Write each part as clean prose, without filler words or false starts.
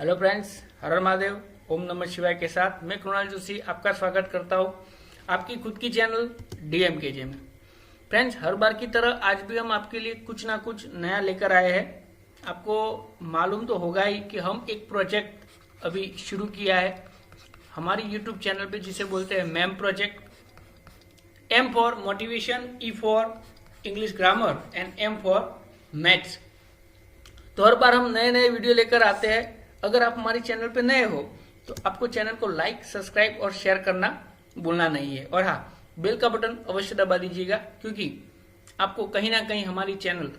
Hello friends, हर हर महादेव, ओम नमः शिवाय के साथ मैं कृणाल जोशी आपका स्वागत करता हूँ आपकी खुद की चैनल DMKJ में। फ्रेंड्स, हर बार की तरह आज भी हम आपके लिए कुछ ना कुछ नया लेकर आए हैं। आपको मालूम तो होगा ही कि हम एक प्रोजेक्ट अभी शुरू किया है हमारी यूट्यूब चैनल पे, जिसे बोलते हैं ma'am project. M for motivation, E for English grammar and M for maths. तो हर बार हम नए नए वीडियो लेकर आते हैं। अगर आप हमारे चैनल पे नए हो तो आपको चैनल को लाइक, सब्सक्राइब और शेयर करना भूलना नहीं है। और हाँ, बेल का बटन अवश्य दबा दीजिएगा, क्योंकि आपको कहीं ना कहीं हमारी चैनल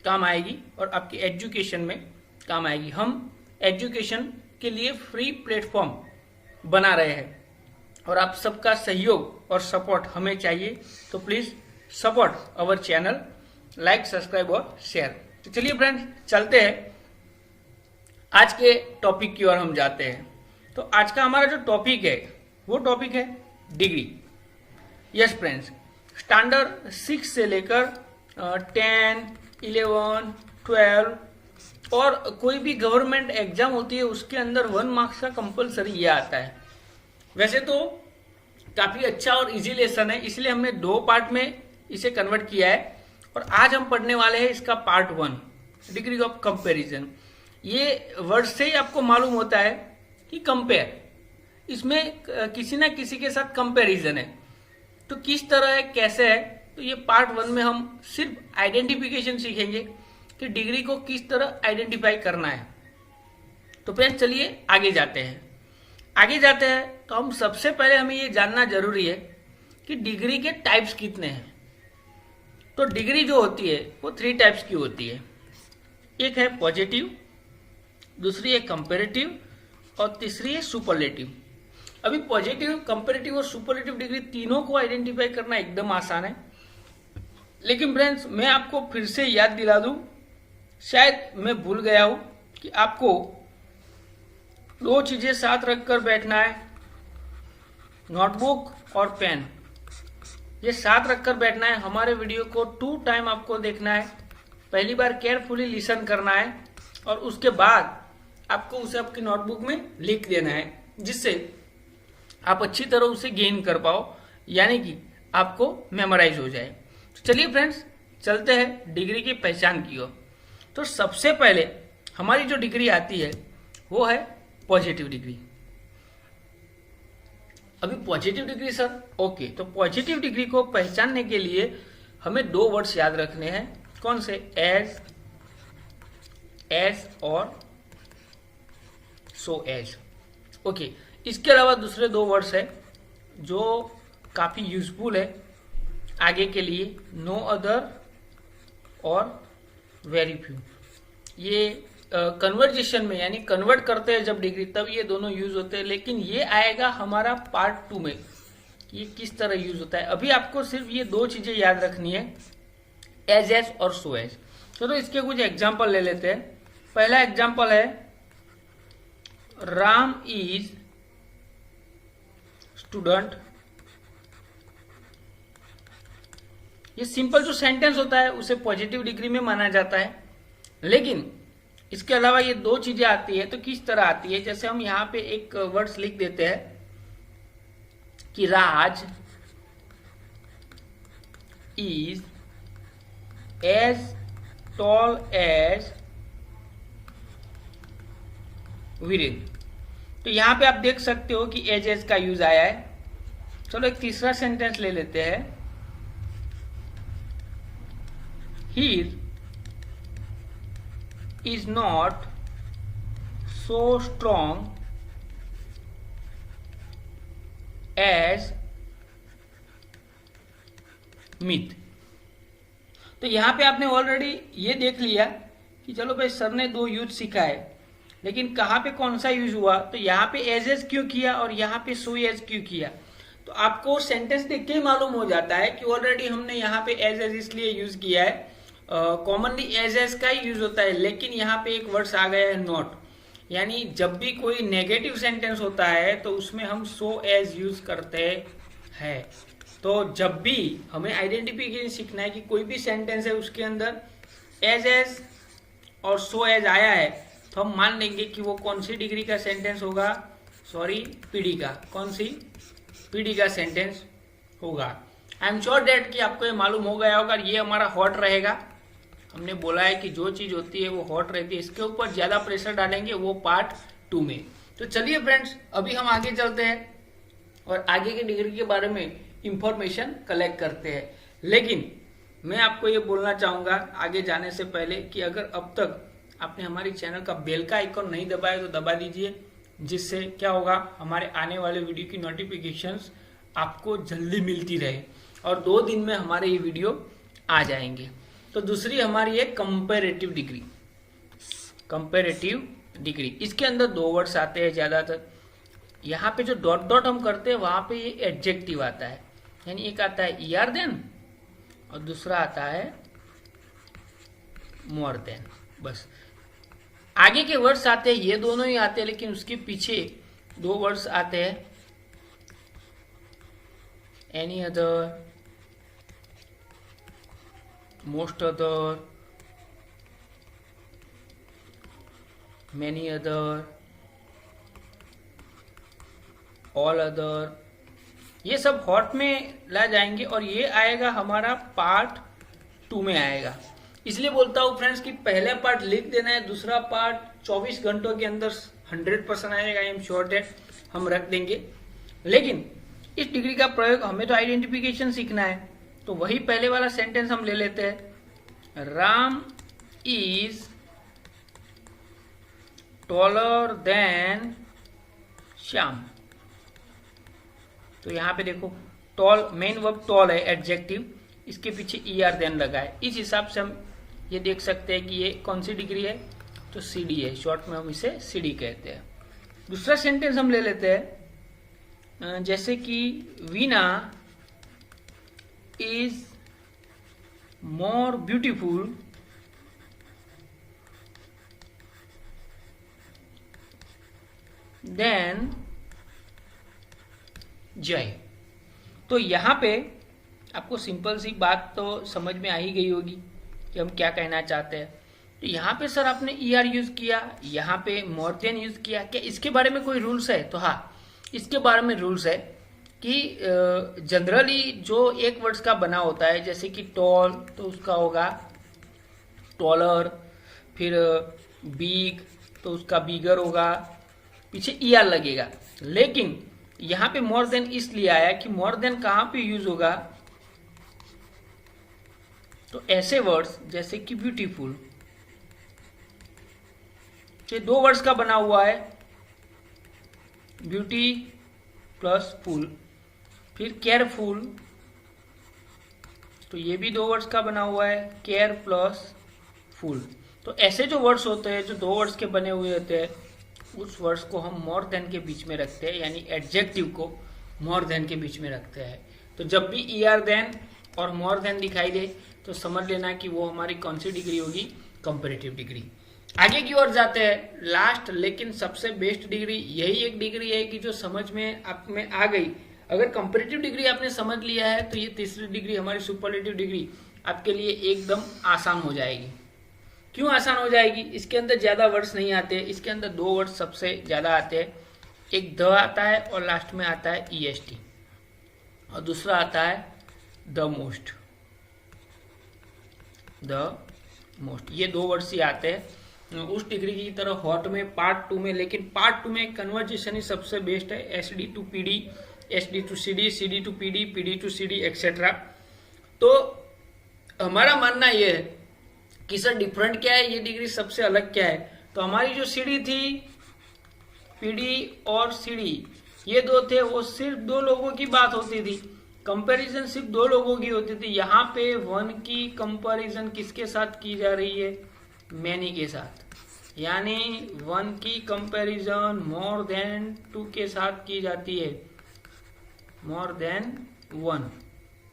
काम आएगी और आपकी एजुकेशन में काम आएगी। हम एजुकेशन के लिए फ्री प्लेटफॉर्म बना रहे हैं और आप सबका सहयोग और सपोर्ट हमें चाहिए। तो please support our channel, like, subscribe और शेयर। तो चलिए फ्रेंड्स, चलते हैं आज के टॉपिक की ओर हम जाते हैं। तो आज का हमारा जो टॉपिक है वो टॉपिक है डिग्री। यस फ्रेंड्स, स्टैंडर्ड 6 से लेकर 10, 11, 12 और कोई भी गवर्नमेंट एग्जाम होती है उसके अंदर 1 मार्क्स का कंपलसरी ये आता है। वैसे तो काफी अच्छा और इजी लेसन है, इसलिए हमने 2 पार्ट में इसे कन्वर्ट किया है और आज हम पढ़ने वाले हैं इसका पार्ट 1, डिग्री ऑफ कंपैरिजन। ये वर्ड से ही आपको मालूम होता है कि कंपेयर, इसमें किसी ना किसी के साथ कंपैरिजन है। तो किस तरह है, कैसे है, तो ये पार्ट 1 में हम सिर्फ आइडेंटिफिकेशन सीखेंगे कि डिग्री को किस तरह आइडेंटिफाई करना है। तो फ्रेंड्स चलिए आगे जाते हैं। तो हम सबसे पहले हमें ये जानना जरूरी है कि डिग्री के टाइप्स कितने हैं। तो डिग्री जो होती है वो 3 टाइप्स की होती है। एक है पॉजिटिव, दूसरी है कंपैरेटिव और तीसरी है सुपरलेटिव। अभी पॉजिटिव, कंपैरेटिव और सुपरलेटिव डिग्री तीनों को आइडेंटिफाई करना एकदम आसान है। लेकिन फ्रेंड्स, मैं आपको फिर से याद दिला दूं, शायद मैं भूल गया हूं कि आपको 2 चीजें साथ रखकर बैठना है, नोटबुक और पेन। ये साथ रखकर बैठना है। हमारे वीडियो को 2 टाइम आपको देखना है। पहली बार केयरफुली लिसन करना है और उसके बाद आपको उसे आपकी नोटबुक में लिख देना है, जिससे आप अच्छी तरह उसे गेन कर पाओ, यानी कि आपको मेमोराइज हो जाए। तो चलिए फ्रेंड्स, चलते हैं डिग्री की पहचान की ओर। तो सबसे पहले हमारी जो डिग्री आती है वो है पॉजिटिव डिग्री। अभी पॉजिटिव डिग्री सर, ओके, तो पॉजिटिव डिग्री को पहचानने के लिए हमें 2 वर्ड्स याद रखने हैं। कौन से? एज और सो एज। ओके, इसके अलावा दूसरे 2 वर्ड्स है जो काफी यूजफुल है आगे के लिए, नो अदर और वेरी फ्यू। ये कन्वर्जेशन में, यानी कन्वर्ट करते हैं जब डिग्री, तब ये दोनों यूज होते हैं। लेकिन ये आएगा हमारा पार्ट 2 में, ये किस तरह यूज होता है। अभी आपको सिर्फ ये 2 चीजें याद रखनी है, एज और सो एज। तो इसके कुछ एग्जाम्पल ले लेते हैं। पहला एग्जाम्पल है, राम इज स्टूडेंट। ये सिंपल जो सेंटेंस होता है उसे पॉजिटिव डिग्री में माना जाता है। लेकिन इसके अलावा ये 2 चीजें आती है। तो किस तरह आती है, जैसे हम यहां पे एक वर्ड्स लिख देते हैं कि Raj is as tall as Virendra. तो यहां पे आप देख सकते हो कि एज का यूज आया है। चलो एक तीसरा सेंटेंस ले लेते हैं, he is not so strong as myth. तो यहां पे आपने ऑलरेडी ये देख लिया कि चलो भाई, सर ने 2 यूज सीखा है, लेकिन कहां पे कौन सा यूज हुआ। तो यहाँ पे एज क्यों किया और यहाँ पे सो एज क्यों किया। तो आपको सेंटेंस देख के ही मालूम हो जाता है कि ऑलरेडी हमने यहाँ पे एज इसलिए यूज किया है। कॉमनली एज का ही यूज होता है, लेकिन यहाँ पे एक वर्ड्स आ गया है नॉट, यानी जब भी कोई नेगेटिव सेंटेंस होता है तो उसमें हम सो एज यूज करते हैं। तो जब भी हमें आइडेंटिफिकेशन सीखना है कि कोई भी सेंटेंस है उसके अंदर एज और सो एज आया है, तो हम मान लेंगे कि वो कौन सी डिग्री का सेंटेंस होगा, सॉरी पीडी का, कौन सी, पीडी का सेंटेंस होगा। आई एम श्योर डेट कि आपको ये मालूम हो गया होगा, ये हमारा हॉट रहेगा। हमने बोला है कि जो चीज होती है वो हॉट रहती है, इसके ऊपर ज्यादा प्रेशर डालेंगे वो पार्ट 2 में। तो चलिए फ्रेंड्स, अभी हम आगे चलते हैं और आगे की डिग्री के बारे में इंफॉर्मेशन कलेक्ट करते हैं। लेकिन मैं आपको ये बोलना चाहूंगा आगे जाने से पहले कि अगर अब तक आपने हमारी चैनल का बेल का आइकॉन नहीं दबाया तो दबा दीजिए, जिससे क्या होगा, हमारे आने वाले वीडियो की नोटिफिकेशंस आपको जल्दी मिलती रहे और 2 दिन में हमारे ये वीडियो आ जाएंगे। तो दूसरी हमारी है कंपैरेटिव डिग्री। कंपैरेटिव डिग्री, इसके अंदर 2 वर्ड्स आते हैं ज्यादातर। यहाँ पे जो डॉट डॉट हम करते हैं वहां पे ये एडजेक्टिव आता है, यानी एक आता है ईआर देन और दूसरा आता है मोर देन। बस आगे के वर्ड्स आते हैं, ये दोनों ही आते हैं, लेकिन उसके पीछे 2 वर्ड्स आते हैं, any other, most other, many other, all other. ये सब हॉट में ला जाएंगे और ये आएगा हमारा पार्ट 2 में आएगा। इसलिए बोलता हूँ फ्रेंड्स कि पहला पार्ट लिख देना है, दूसरा पार्ट 24 घंटों के अंदर 100% आएगा। आई एम श्योर दैट हम रख देंगे। लेकिन इस डिग्री का प्रयोग, हमें तो आइडेंटिफिकेशन सीखना है, तो वही पहले वाला सेंटेंस हम ले लेते हैं, Ram is taller than Shyam. तो यहाँ पे देखो टॉल, मेन वर्ब टॉल है, एडजेक्टिव, इसके पीछे ईआर देन लगा है। इस हिसाब से हम ये देख सकते हैं कि ये कौन सी डिग्री है, तो सीडी है, शॉर्ट में हम इसे सीडी कहते हैं। दूसरा सेंटेंस हम ले लेते हैं, जैसे कि Veena is more beautiful then जय। तो यहां पे आपको सिंपल सी बात तो समझ में आ ही गई होगी कि हम क्या कहना चाहते हैं। तो यहाँ पे सर आपने ईआर यूज किया, यहाँ पे मोर देन यूज किया, क्या इसके बारे में कोई रूल्स है? तो हाँ, इसके बारे में रूल्स है कि जनरली जो एक वर्ड्स का बना होता है, जैसे कि टॉल तो उसका होगा टॉलर, फिर बिग तो उसका बिगर होगा, पीछे ईआर लगेगा। लेकिन यहाँ पे मोर देन इसलिए आया कि मोर देन कहां पे यूज होगा, तो ऐसे वर्ड्स जैसे कि ब्यूटीफुल, ये 2 वर्ड्स का बना हुआ है, ब्यूटी प्लस फुल। फिर केयरफुल, तो ये भी 2 वर्ड्स का बना हुआ है, केयर प्लस फुल। तो ऐसे जो वर्ड्स होते हैं, जो 2 वर्ड्स के बने हुए होते हैं, उस वर्ड्स को हम मोर देन के बीच में रखते हैं, यानी एडजेक्टिव को मोर देन के बीच में रखते हैं। तो जब भी ईआर देन और मोर देन दिखाई दे तो समझ लेना कि वो हमारी कौन सी डिग्री होगी, कंपैरेटिव डिग्री। आगे की ओर जाते हैं, लास्ट लेकिन सबसे बेस्ट डिग्री यही एक डिग्री है कि जो समझ में आप में आ गई। अगर कंपैरेटिव डिग्री आपने समझ लिया है तो ये तीसरी डिग्री हमारी सुपरलेटिव डिग्री आपके लिए एकदम आसान हो जाएगी। क्यों आसान हो जाएगी? इसके अंदर ज्यादा वर्ड्स नहीं आते, इसके अंदर 2 वर्ड्स सबसे ज्यादा आते हैं, एक द आता है और लास्ट में आता है ईएसटी, और दूसरा आता है द मोस्ट। द मोस्ट, ये 2 वर्ड्स ही आते हैं उस डिग्री की तरह हॉट में पार्ट 2 में। लेकिन पार्ट 2 में कन्वर्जेशन ही सबसे बेस्ट है, SD to PD, SD to CD, CD to PD, PD to CD etcetera. तो हमारा मानना यह है कि सर डिफरेंट क्या है, ये डिग्री सबसे अलग क्या है। तो हमारी जो सीडी थी, पीडी और सीडी, ये 2 थे, वो सिर्फ 2 लोगों की बात होती थी, कंपैरिजन सिर्फ 2 लोगों की होती थी। यहाँ पे 1 की कंपैरिजन किसके साथ की जा रही है, मैनी के साथ, यानी 1 की कंपैरिजन मोर देन 2 के साथ की जाती है, मोर देन 1।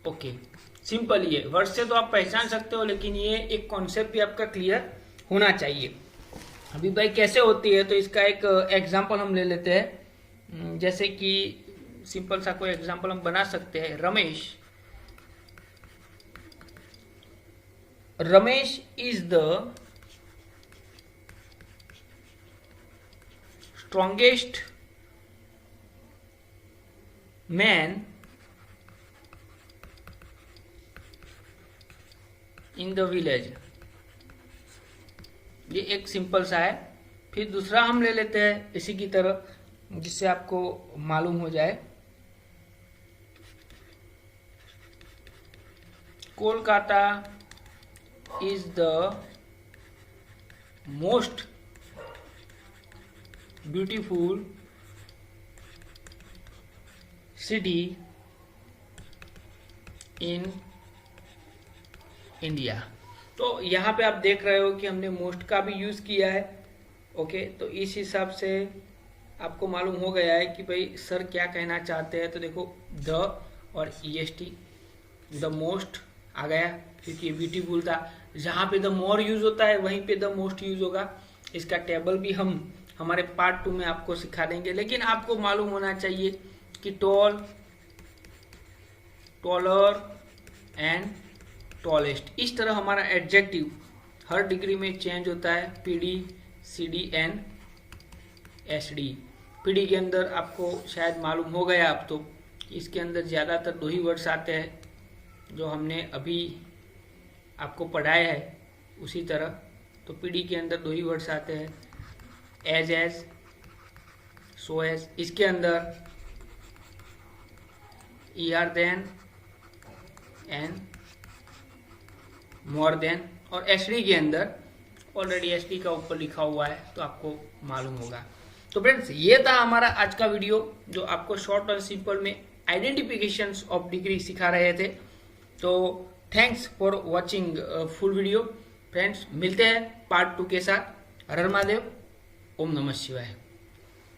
ओके, सिंपल ही है, वर्ड से तो आप पहचान सकते हो, लेकिन ये एक कॉन्सेप्ट भी आपका क्लियर होना चाहिए। अभी भाई कैसे होती है, तो इसका एक एग्जांपल हम ले लेते हैं। जैसे कि सिंपल सा कोई एग्जांपल हम बना सकते हैं, Ramesh is the strongest man in the village. ये एक सिंपल सा है। फिर दूसरा हम ले लेते हैं इसी की तरह, जिससे आपको मालूम हो जाए। Kolkata is the most beautiful city in India. तो यहाँ पे आप देख रहे हो कि हमने मोस्ट का भी यूज किया है। ओके, तो इस हिसाब से आपको मालूम हो गया है कि भाई सर क्या कहना चाहते हैं। तो देखो द और EST, द मोस्ट आ गया क्योंकि ब्यूटीफुल था। जहाँ पे द मोर यूज होता है वहीं पे द मोस्ट यूज होगा। इसका टेबल भी हम हमारे पार्ट 2 में आपको सिखा देंगे। लेकिन आपको मालूम होना चाहिए कि टॉल, टॉलर एंड टॉलेस्ट, इस तरह हमारा एडजेक्टिव हर डिग्री में चेंज होता है। PD, CD and SD। PD के अंदर आपको शायद मालूम हो गया अब तो, इसके अंदर ज़्यादातर 2 ही वर्ड्स आते हैं जो हमने अभी आपको पढ़ाया है उसी तरह। तो PD के अंदर 2 ही वर्ड्स आते हैं, एज, सो एज। इसके अंदर ER than and more than. और SD के अंदर ऑलरेडी SD का ऊपर लिखा हुआ है तो आपको मालूम होगा। तो फ्रेंड्स, ये था हमारा आज का वीडियो जो आपको शॉर्ट और सिंपल में आइडेंटिफिकेशंस ऑफ डिग्री सिखा रहे थे। तो thanks for watching full video. Friends, मिलते हैं पार्ट 2 के साथ। हर हर महादेव, ओम नमः शिवाय।